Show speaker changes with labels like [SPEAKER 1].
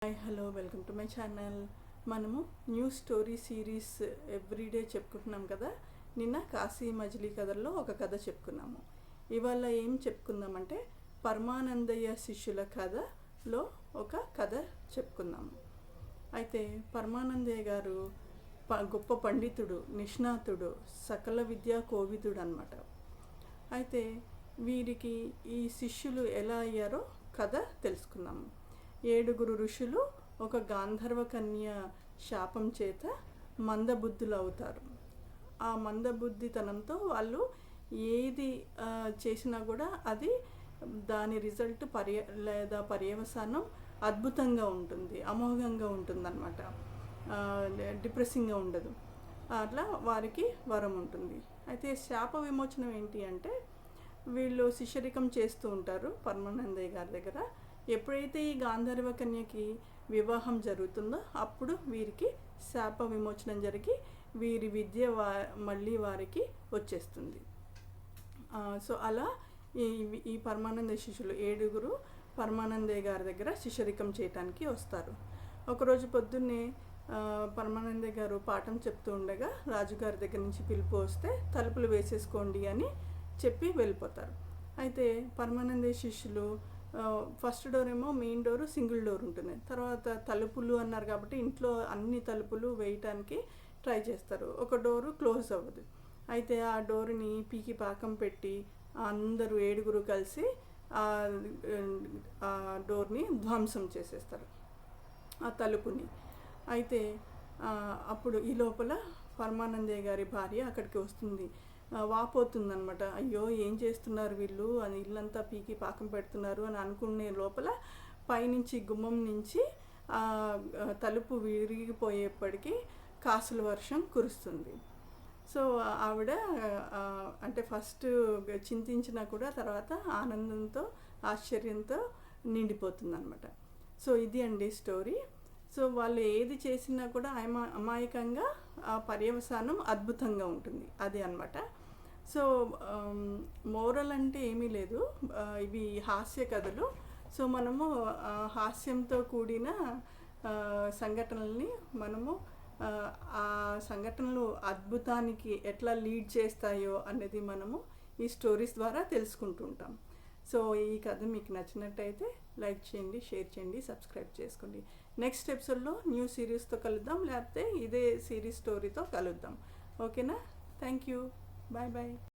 [SPEAKER 1] Hi hello welcome to my channel. మనము new story series everyday చెప్పుకుంటున్నాం కదా. నిన్న కాశీ మజిలీ కథల్లో ఒక కథ చెప్పుకున్నాము. ఇవాళ ఏం చెప్పుకుందామంటే పరమానందయ్య శిష్యుల కథలో ఒక కథ చెప్పుకుందాము. అయితే పరమానందయ్య గారు గొప్ప పండితుడు, నిష్ణాతుడు, సకల విద్యా కోవిదుడు అన్నమాట. అయితే వీరికి ఈ శిష్యులు ఎలా అయ్యారో కథ తెలుసుకుందాము. 7 ఋషులు ఒక గాంధర్వ కన్య శాపం చేత మందబుద్ధులు అవుతారు. ఆ మందబుద్ధితనంతో వాళ్ళు ఏది చేసినా కూడా అది దాని రిజల్ట్ లేదా పర్యవసానం అద్భుతంగా ఉంటుంది, అమోఘంగా ఉంటుందన్నమాట. డిప్రెసింగ్గా ఉండదు. అట్లా వారికి వరం ఉంటుంది. అయితే శాప విమోచనం ఏంటి అంటే వీళ్ళు శిష్యరికం చేస్తూ ఉంటారు పరమానందయ్య గారి దగ్గర. ఎప్పుడైతే ఈ గాంధర్వ కన్యకి వివాహం జరుగుతుందో అప్పుడు వీరికి శాప విమోచనం జరిగి వీరి విద్య మళ్ళీ వారికి వచ్చేస్తుంది. సో అలా ఈ పరమానంద శిష్యులు 7 పరమానందయ్య గారి దగ్గర శిష్యరికం చేయటానికి వస్తారు. ఒకరోజు పొద్దున్నే పరమానందయ్య గారు పాఠం చెప్తూ ఉండగా రాజుగారి దగ్గర నుంచి పిలుపు వస్తే తలుపులు వేసేసుకోండి అని చెప్పి వెళ్ళిపోతారు. అయితే పరమానందయ్య శిష్యులు ఫస్ట్ డోర్ ఏమో మెయిన్ డోరు సింగిల్ డోర్ ఉంటుంది. తర్వాత తలుపులు అన్నారు కాబట్టి ఇంట్లో అన్ని తలుపులు వేయటానికి ట్రై చేస్తారు. ఒక డోరు క్లోజ్ అవ్వదు. అయితే ఆ డోర్ని పీకి పాకం పెట్టి అందరూ 7 కలిసి ఆ డోర్ని ధ్వంసం చేసేస్తారు, ఆ తలుపుని. అయితే అప్పుడు ఈ లోపల పరమానందయ్య గారి భార్య అక్కడికి వస్తుంది. వాపోతుందనమాట. అయ్యో ఏం చేస్తున్నారు వీళ్ళు అని, ఇల్లంతా పీకి పాకం పెడుతున్నారు అని అనుకునే లోపల పైనుంచి గుమ్మం నుంచి తలుపు విరిగిపోయేప్పటికీ కాసుల వర్షం కురుస్తుంది. సో ఆవిడ అంటే ఫస్ట్ చింతించినా కూడా తర్వాత ఆనందంతో ఆశ్చర్యంతో నిండిపోతుందన్నమాట. సో ఇది అండి స్టోరీ. సో వాళ్ళు ఏది చేసినా కూడా అమాయకంగా ఆ పర్యవసానం అద్భుతంగా ఉంటుంది, అది అన్నమాట. సో మోరల్ అంటే ఏమీ లేదు, ఇవి హాస్య కథలు. సో మనము హాస్యంతో కూడిన సంఘటనల్ని మనము ఆ సంఘటనలు అద్భుతానికి ఎట్లా లీడ్ చేస్తాయో అనేది మనము ఈ స్టోరీస్ ద్వారా తెలుసుకుంటూ ఉంటాం. సో ఈ కథ మీకు నచ్చినట్టయితే లైక్ చేయండి, షేర్ చేయండి, సబ్స్క్రైబ్ చేసుకోండి. నెక్స్ట్ ఎపిసోడ్లో న్యూ సిరీస్తో కలుద్దాం, లేకపోతే ఇదే సిరీస్ స్టోరీతో కలుద్దాం. ఓకేనా? Thank you. Bye bye.